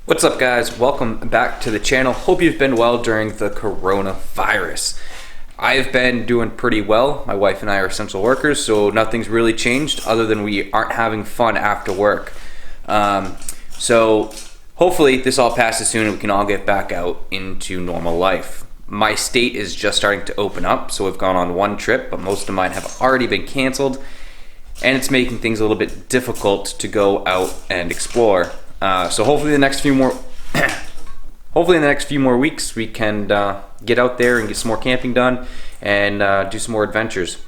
What's up, guys? Welcome back to the channel. Hope you've been well during the coronavirus. I've been doing pretty well. My wife and I are essential workers, so nothing's really changed other than we aren't having fun after work. So hopefully this all passes soon and we can all get back out into normal life. My state is just starting to open up, so we've gone on one trip, but most of mine have already been canceled, and it's making things a little bit difficult to go out and explore. So hopefully in the next few more weeks we can get out there and get some more camping done and do some more adventures.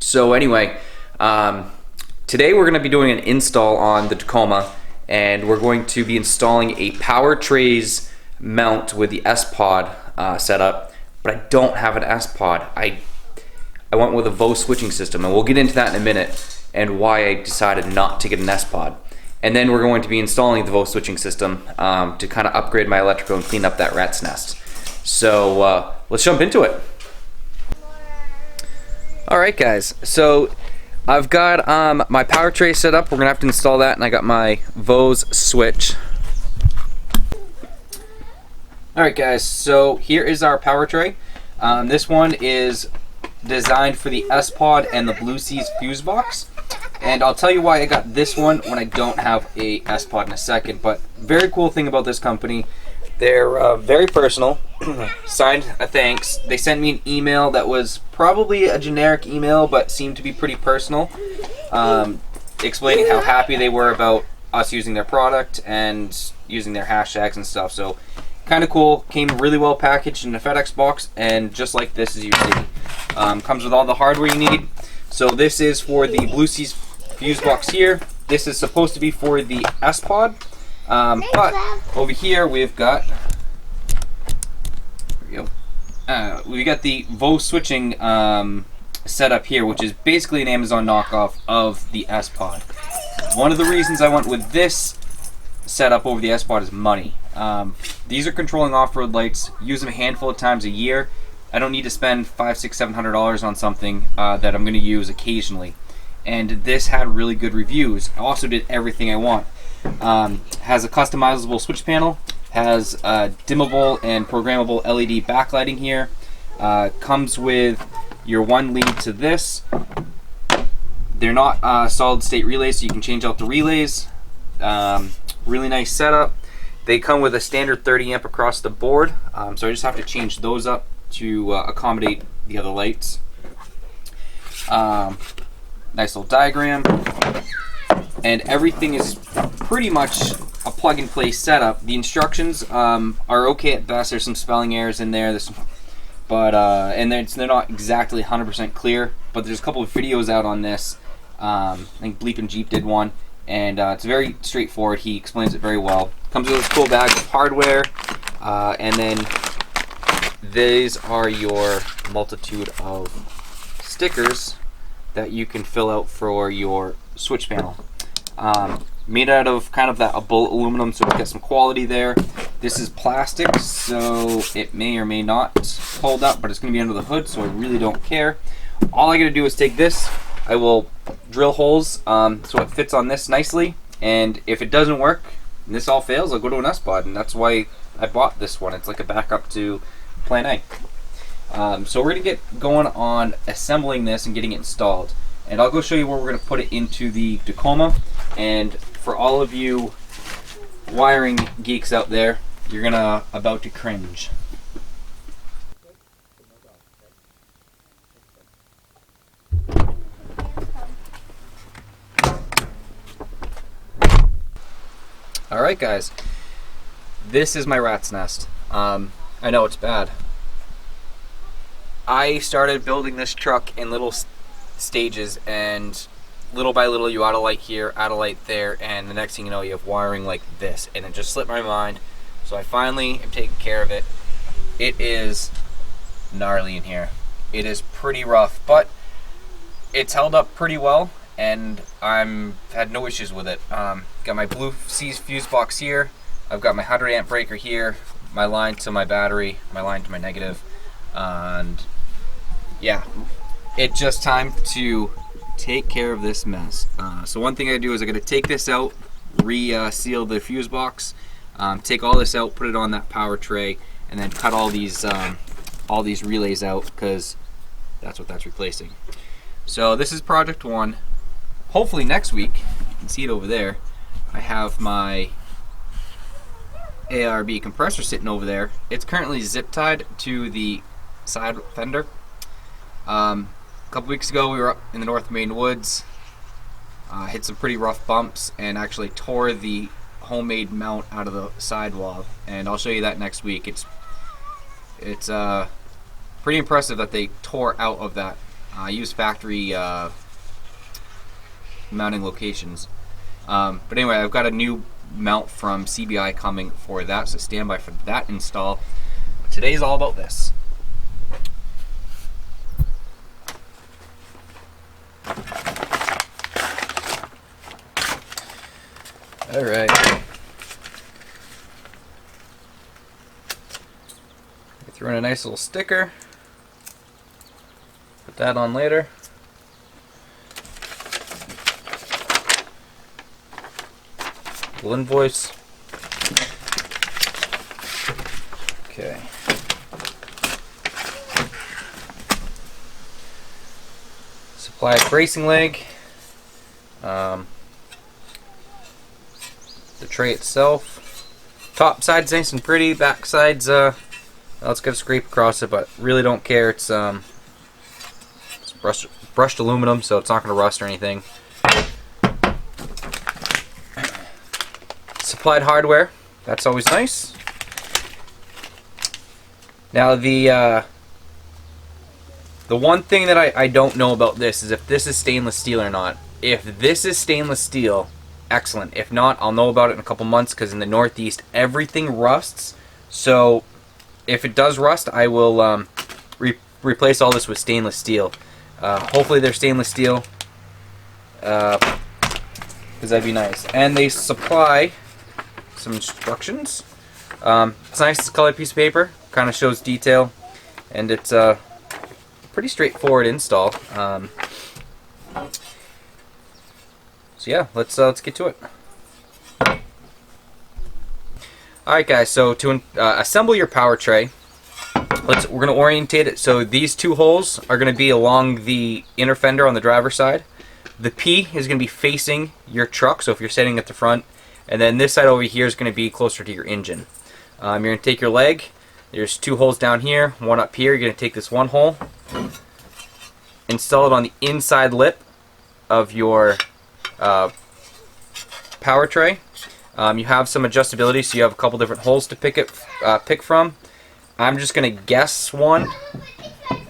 So anyway, today we're going to be doing an install on the Tacoma, and we're going to be installing a power trays mount with the SPOD setup, but I don't have an SPOD. I went with a VOswitch switching system, and we'll get into that in a minute and why I decided not to get an SPOD. And then we're going to be installing the VOswitch switching system to kind of upgrade my electrical and clean up that rat's nest. So let's jump into it. Alright guys, so I've got my power tray set up. We're going to have to install that, and I got my VOswitch. Alright guys, so here is our power tray. This one is designed for the SPOD and the Blue Seas fuse box. And I'll tell you why I got this one when I don't have a SPOD in a second. But very cool thing about this company, they're very personal. Signed a thanks. They sent me an email that was probably a generic email, but seemed to be pretty personal, explaining how happy they were about us using their product and using their hashtags and stuff. So kind of cool. Came really well packaged in a FedEx box, and just like this, as you see, comes with all the hardware you need. So this is for the Blue Seas fuse box here. This is supposed to be for the SPOD, but over here we've got we got the VOswitch switching setup here, which is basically an Amazon knockoff of the SPOD. One of the reasons I went with this setup over the SPOD is money. These are controlling off-road lights. Use them a handful of times a year. I don't need to spend $500, $600 on something that I'm going to use occasionally. And this had really good reviews. I also did everything I want. Has a customizable switch panel. Has dimmable and programmable LED backlighting here. Comes with your one lead to this. They're not solid state relays, so you can change out the relays. Really nice setup. They come with a standard 30 amp across the board, so I just have to change those up to accommodate the other lights. Nice little diagram, and everything is pretty much a plug-and-play setup. The instructions are okay at best. There's some spelling errors in there, and they're not exactly 100% clear. But there's a couple of videos out on this. I think Bleep and Jeep did one, and it's very straightforward. He explains it very well. Comes with this cool bag of hardware, and then these are your multitude of stickers that you can fill out for your switch panel. Made out of kind of that bullet aluminum, so we get some quality there. This is plastic, so it may or may not hold up, but it's going to be under the hood, so I really don't care. All I got to do is take this. I will drill holes so it fits on this nicely, and if it doesn't work and this all fails, I'll go to an SPOD, and that's why I bought this one. It's like a backup to Plan A. So we're going to get going on assembling this and getting it installed, and I'll go show you where we're going to put it into the Tacoma. And for all of you wiring geeks out there, you're about to cringe. Alright guys, this is my rat's nest. I know it's bad. I started building this truck in little stages, and little by little you add a light here, add a light there, and the next thing you know you have wiring like this, and it just slipped my mind. So I finally am taking care of it. It is gnarly in here. It is pretty rough, but it's held up pretty well, and I've had no issues with it. Got my Blue Seas fuse box here. I've got my 100 amp breaker here, my line to my battery, my line to my negative, and yeah, it's just time to take care of this mess. So one thing I do is I got to take this out, re-seal the fuse box, take all this out, put it on that power tray, and then cut all these relays out, because that's what that's replacing. So this is project 1. Hopefully next week, you can see it over there, I have my ARB compressor sitting over there. It's currently zip tied to the side fender. A couple weeks ago we were up in the North Maine woods, hit some pretty rough bumps, and actually tore the homemade mount out of the sidewall, and I'll show you that next week. It's pretty impressive that they tore out of that. I used factory mounting locations, but anyway, I've got a new mount from CBI coming for that, so stand by for that install. But today's all about this. All right. Throw in a nice little sticker. Put that on later. Little invoice. Okay. Supplied bracing leg. The tray itself. Top side's nice and pretty. Back side's well, it's got a scrape across it, but really don't care. It's brushed aluminum, so it's not going to rust or anything. Supplied hardware. That's always nice. Now the one thing that I don't know about this is if this is stainless steel or not. If this is stainless steel, excellent. If not, I'll know about it in a couple months, because in the Northeast everything rusts. So if it does rust, I will replace all this with stainless steel. Hopefully they're stainless steel, because that'd be nice. And they supply some instructions. It's nice, it's a colored piece of paper, kind of shows detail, and it's a pretty straightforward install. So yeah, let's get to it. Alright guys, so to assemble your power tray, we're going to orientate it. So these two holes are going to be along the inner fender on the driver's side. The P is going to be facing your truck, so if you're sitting at the front, and then this side over here is going to be closer to your engine. You're going to take your leg, there's two holes down here, one up here. You're going to take this one hole, install it on the inside lip of your power tray. You have some adjustability, so you have a couple different holes to pick from. I'm just going to guess one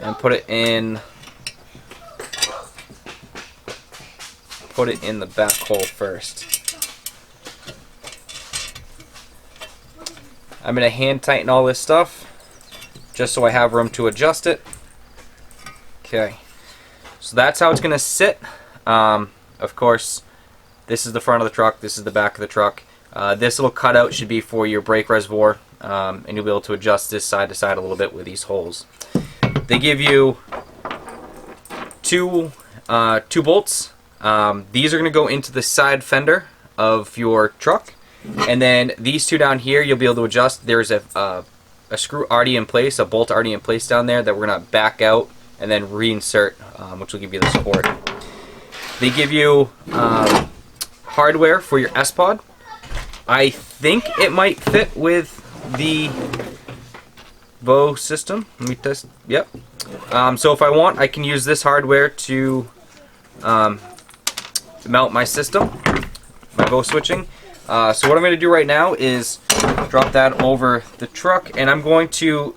and put it in the back hole first. I'm going to hand tighten all this stuff just so I have room to adjust it. Okay, so that's how it's going to sit. Of course, this is the front of the truck, this is the back of the truck. This little cutout should be for your brake reservoir, and you'll be able to adjust this side to side a little bit with these holes. They give you two bolts. These are going to go into the side fender of your truck, and then these two down here you'll be able to adjust. There's a screw already in place, a bolt already in place down there that we're going to back out and then reinsert, which will give you the support. They give you hardware for your SPOD. I think it might fit with the VO system. Let me test. Yep. So if I want, I can use this hardware to mount my system, my VO switching. So what I'm going to do right now is drop that over the truck, and I'm going to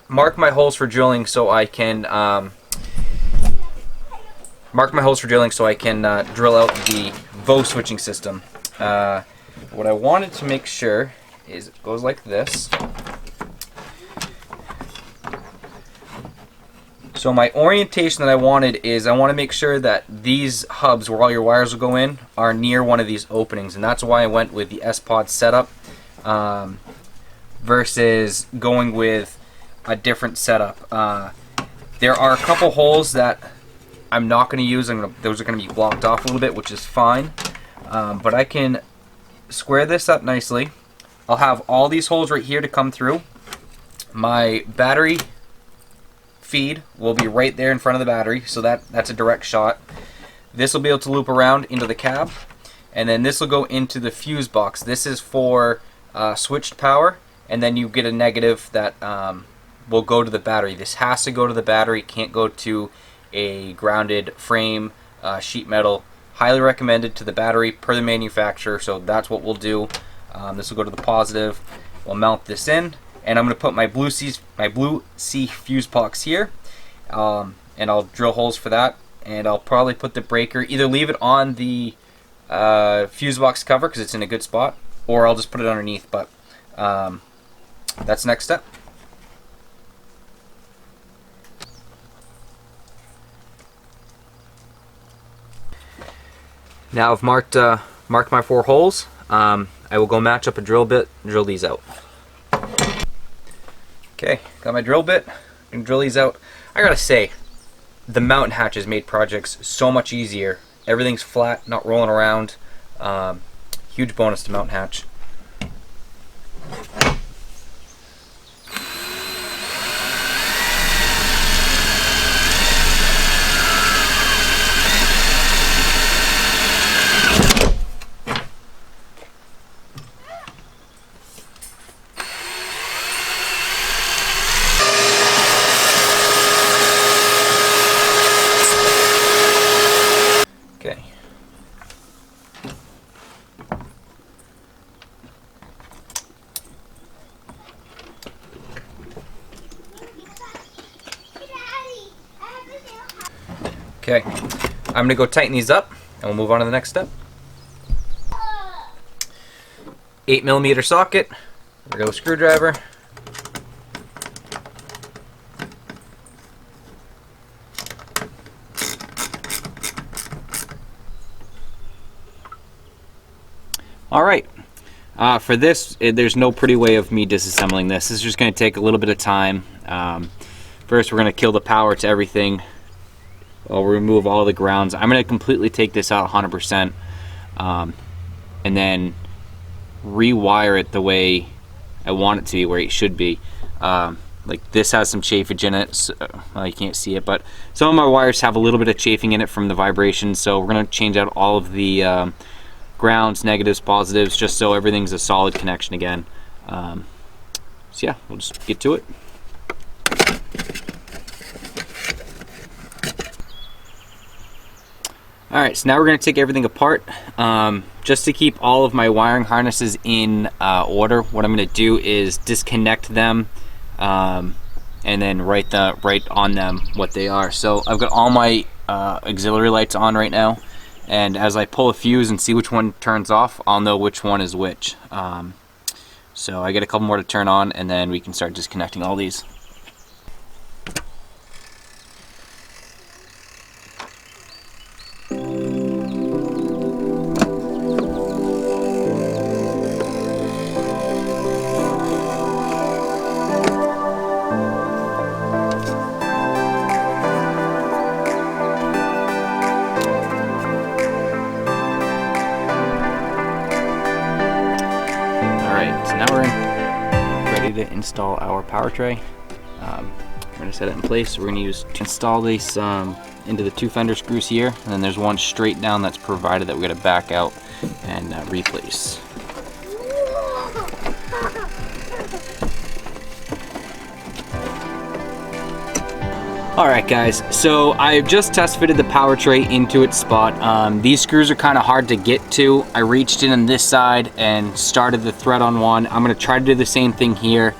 mark my holes for drilling so I can drill out the VO switching system. What I wanted to make sure is it goes like this. So my orientation that I wanted is I want to make sure that these hubs where all your wires will go in are near one of these openings, and that's why I went with the SPOD setup versus going with a different setup. There are a couple holes that I'm not going to use. Those are going to be blocked off a little bit, which is fine. But I can square this up nicely, I'll have all these holes right here to come through. My battery feed will be right there in front of the battery, so that's a direct shot. This will be able to loop around into the cab, and then this will go into the fuse box. This is for switched power, and then you get a negative that will go to the battery. This has to go to the battery, can't go to a grounded frame, sheet metal. Highly recommended to the battery per the manufacturer, so that's what we'll do. This will go to the positive. We'll mount this in, and I'm going to put my blue C fuse box here, and I'll drill holes for that, and I'll probably put the breaker, either leave it on the fuse box cover because it's in a good spot, or I'll just put it underneath, but that's the next step. Now I've marked my 4 holes. I will go match up a drill bit and drill these out. Okay, got my drill bit, and drill these out. I gotta say, the mountain hatches made projects so much easier. Everything's flat, not rolling around. Huge bonus to mountain hatch. Okay, I'm going to go tighten these up, and we'll move on to the next step. 8mm socket, regular screwdriver. Alright, for this, there's no pretty way of me disassembling this. This is just going to take a little bit of time. First, we're going to kill the power to everything. I'll remove all the grounds. I'm going to completely take this out 100%, and then rewire it the way I want it to be, where it should be. Like this has some chafage in it, so, well, you can't see it, but some of my wires have a little bit of chafing in it from the vibration, so we're going to change out all of the grounds, negatives, positives, just so everything's a solid connection again. So yeah, we'll just get to it. Alright, so now we're going to take everything apart. Just to keep all of my wiring harnesses in order, what I'm going to do is disconnect them and then write on them what they are. So I've got all my auxiliary lights on right now, and as I pull a fuse and see which one turns off, I'll know which one is which. So I get a couple more to turn on, and then we can start disconnecting all these. To install our power tray. We're going to set it in place. We're going to use to install this into the 2 fender screws here, and then there's one straight down that's provided that we're going to back out and replace. Alright guys, so I've just test fitted the power tray into its spot. These screws are kind of hard to get to. I reached in on this side and started the thread on one. I'm going to try to do the same thing here.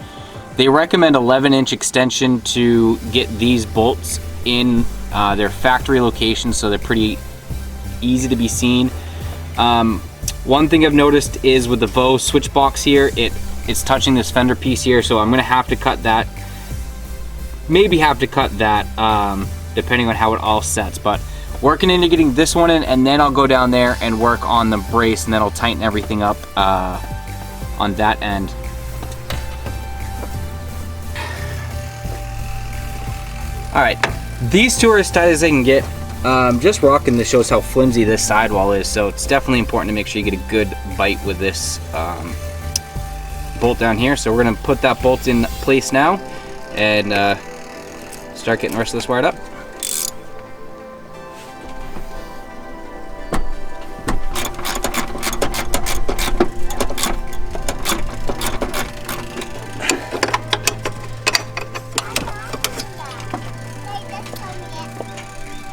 They recommend 11-inch extension to get these bolts in their factory location, so they're pretty easy to be seen. One thing I've noticed is with the VOswitch box here, it's touching this fender piece here, so I'm going to have to cut that. Maybe have to cut that depending on how it all sets, but working into getting this one in, and then I'll go down there and work on the brace, and then I'll tighten everything up on that end. Alright, these two are as tight as they can get. Just rocking this shows how flimsy this sidewall is, so it's definitely important to make sure you get a good bite with this bolt down here. So we're gonna put that bolt in place now and start getting the rest of this wired up.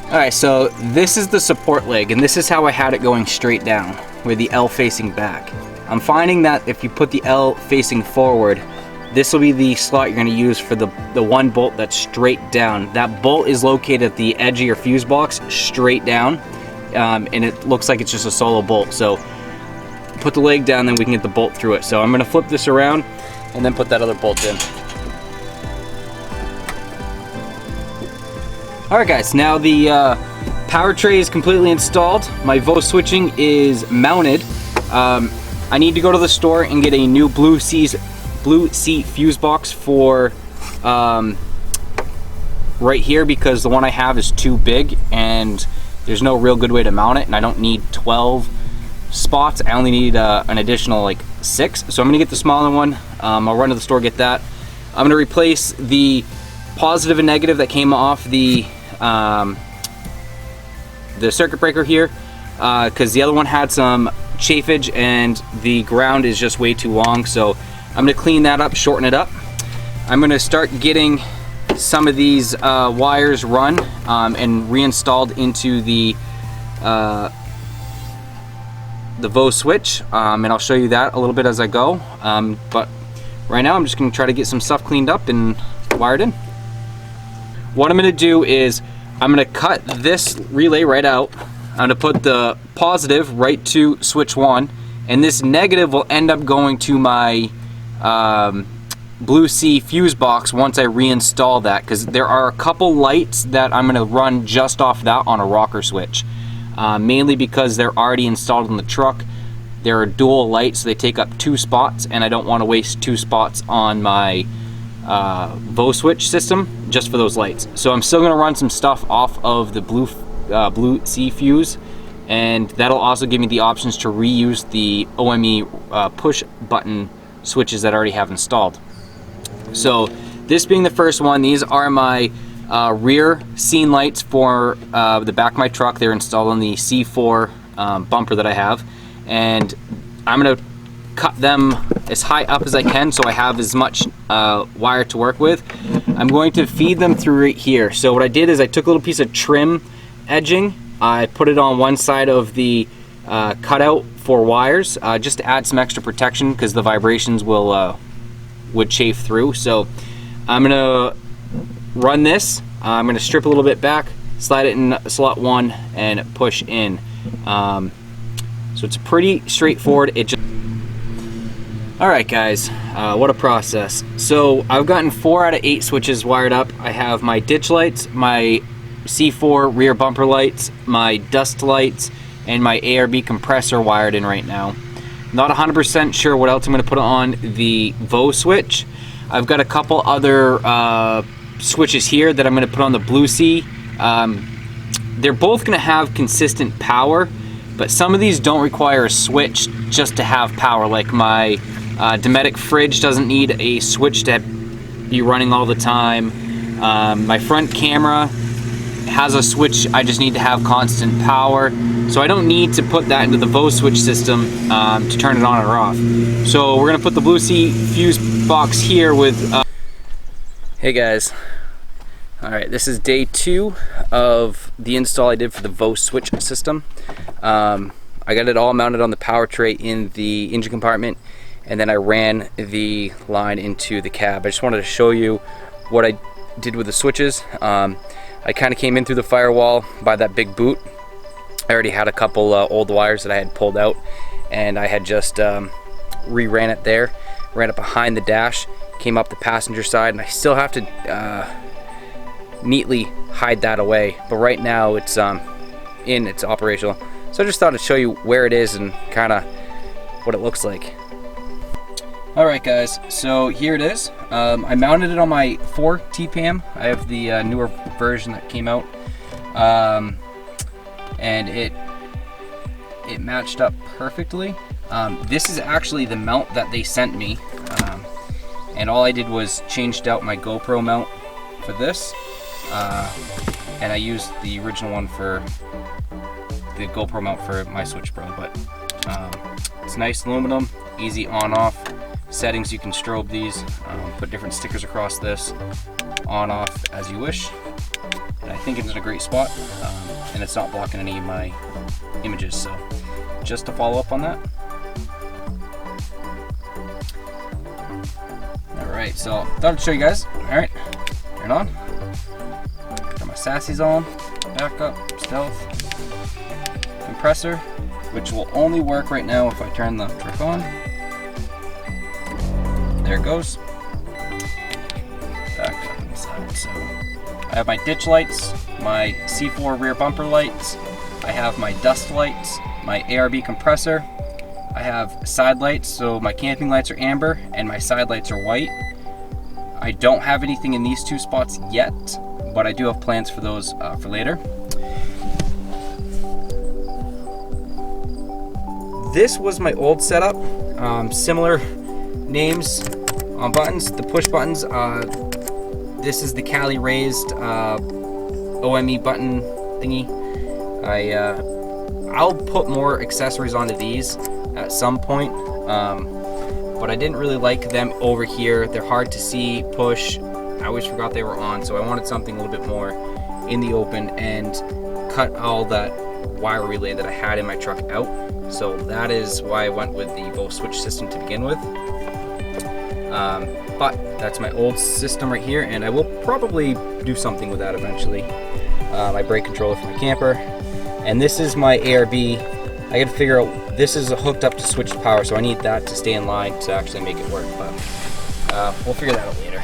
Alright, so this is the support leg, and this is how I had it going straight down, with the L facing back. I'm finding that if you put the L facing forward, this will be the slot you're going to use for the one bolt that's straight down. That bolt is located at the edge of your fuse box, straight down, and it looks like it's just a solo bolt. So put the leg down, then we can get the bolt through it. So I'm going to flip this around and then put that other bolt in. Alright guys, now the power tray is completely installed. My VOswitching is mounted. I need to go to the store and get a new Blue Sea fuse box for right here, because the one I have is too big and there's no real good way to mount it, and I don't need 12 spots. I only need an additional like 6. So I'm gonna get the smaller one. I'll run to the store, get that. I'm gonna replace the positive and negative that came off the circuit breaker here, because the other one had some chafage and the ground is just way too long. So I'm gonna clean that up, shorten it up. I'm gonna start getting some of these wires run and reinstalled into the VOswitch, and I'll show you that a little bit as I go. But right now I'm just gonna try to get some stuff cleaned up and wired in. What I'm gonna do is I'm gonna cut this relay right out. I'm gonna put the positive right to switch 1, and this negative will end up going to my Blue Sea fuse box once I reinstall that, because there are a couple lights that I'm gonna run just off that on a rocker switch, mainly because they're already installed in the truck. They're dual lights, so they take up 2 spots, and I don't want to waste 2 spots on my VOswitch system just for those lights. So I'm still going to run some stuff off of the Blue Sea fuse, and that'll also give me the options to reuse the OME push button switches that I already have installed. So this being the first one, these are my rear scene lights for the back of my truck. They're installed on the C4 bumper that I have, and I'm going to cut them as high up as I can so I have as much wire to work with. I'm going to feed them through right here. So what I did is I took a little piece of trim edging, I put it on one side of the cutout for wires, just to add some extra protection, because the vibrations would chafe through. So I'm gonna run this. I'm gonna strip a little bit back, slide it in slot 1, and push in. So it's pretty straightforward. Alright guys, what a process. So I've gotten 4 out of 8 switches wired up. I have my ditch lights, my C4 rear bumper lights, my dust lights, and my ARB compressor wired in right now. Not 100% sure what else I'm going to put on the VOswitch. I've got a couple other switches here that I'm going to put on the Blue Sea. They're both going to have consistent power, but some of these don't require a switch just to have power. Like my Dometic fridge doesn't need a switch to be running all the time. My front camera has a switch, I just need to have constant power. So I don't need to put that into the VOswitch system to turn it on or off. So we're gonna put the Blue Sea fuse box here with... Hey guys. Alright, this is day 2 of the install I did for the VOswitch system. I got it all mounted on the power tray in the engine compartment, and then I ran the line into the cab. I just wanted to show you what I did with the switches. I kind of came in through the firewall by that big boot. I already had a couple old wires that I had pulled out, and I had just re-ran it there, ran it behind the dash, came up the passenger side, and I still have to neatly hide that away, but right now it's it's operational. So I just thought I'd show you where it is and kind of what it looks like. Alright guys, so here it is. I mounted it on my 4 TPAM. I have the newer version that came out, and it matched up perfectly. This is actually the mount that they sent me. And all I did was changed out my GoPro mount for this, and I used the original one for the GoPro mount for my Switch Pro. But it's nice aluminum, easy on-off settings. You can strobe these, put different stickers across this, on-off as you wish. And I think it's in a great spot, and it's not blocking any of my images. So just to follow up on that. Alright, so thought I'd show you guys. Alright, turn on. Got my sassies on, backup, stealth, compressor, which will only work right now if I turn the truck on. There it goes. Back up inside. So I have my ditch lights, my C4 rear bumper lights, I have my dust lights, my ARB compressor, I have side lights, so my camping lights are amber and my side lights are white. I don't have anything in these two spots yet, but I do have plans for those for later. This was my old setup. Similar names on buttons. The push buttons, this is the Cali raised OME button thingy. I'll put more accessories onto these at some point, but I didn't really like them over here. They're hard to see, push. I always forgot they were on, so I wanted something a little bit more in the open and cut all that wire relay that I had in my truck out. So that is why I went with the VOswitch system to begin with. But that's my old system right here, and I will probably do something with that eventually. My brake controller for my camper. And this is my ARB. I gotta figure out, this is hooked up to switched power, so I need that to stay in line to actually make it work, but we'll figure that out later.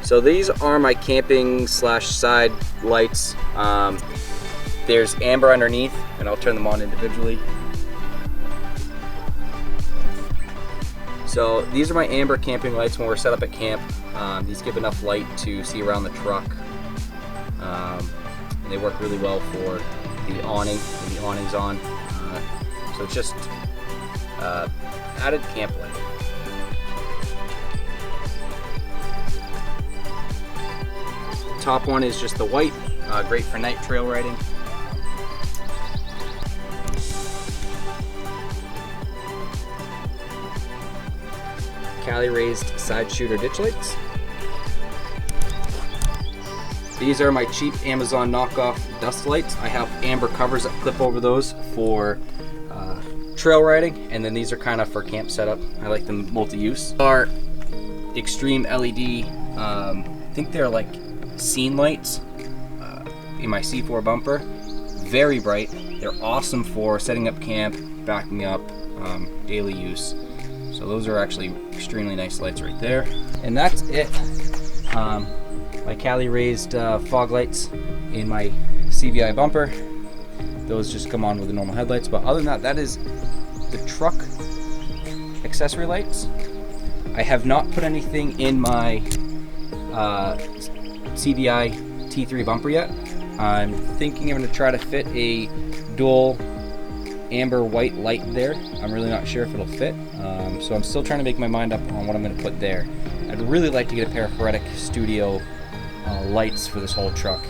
So these are my camping slash side lights. There's amber underneath, and I'll turn them on individually. So these are my amber camping lights when we're set up at camp. These give enough light to see around the truck. And they work really well for the awning when the awning's on. So it's just added camp light. Top one is just the white, great for night trail riding. Cali raised side shooter ditch lights. These are my cheap Amazon knockoff dust lights. I have amber covers that clip over those for trail riding, and then these are kind of for camp setup. I like them multi-use. Are extreme LED, I think they're like scene lights in my C4 bumper. Very bright. They're awesome for setting up camp, backing up, daily use. So those are actually extremely nice lights right there. And that's it. My Cali raised fog lights in my CVI bumper. Those just come on with the normal headlights. But other than that, that is the truck accessory lights. I have not put anything in my CVI T3 bumper yet. I'm thinking I'm going to try to fit a dual amber white light there. I'm really not sure if it'll fit, so I'm still trying to make my mind up on what I'm going to put there. I'd really like to get a pair of Heretic Studio lights for this whole truck.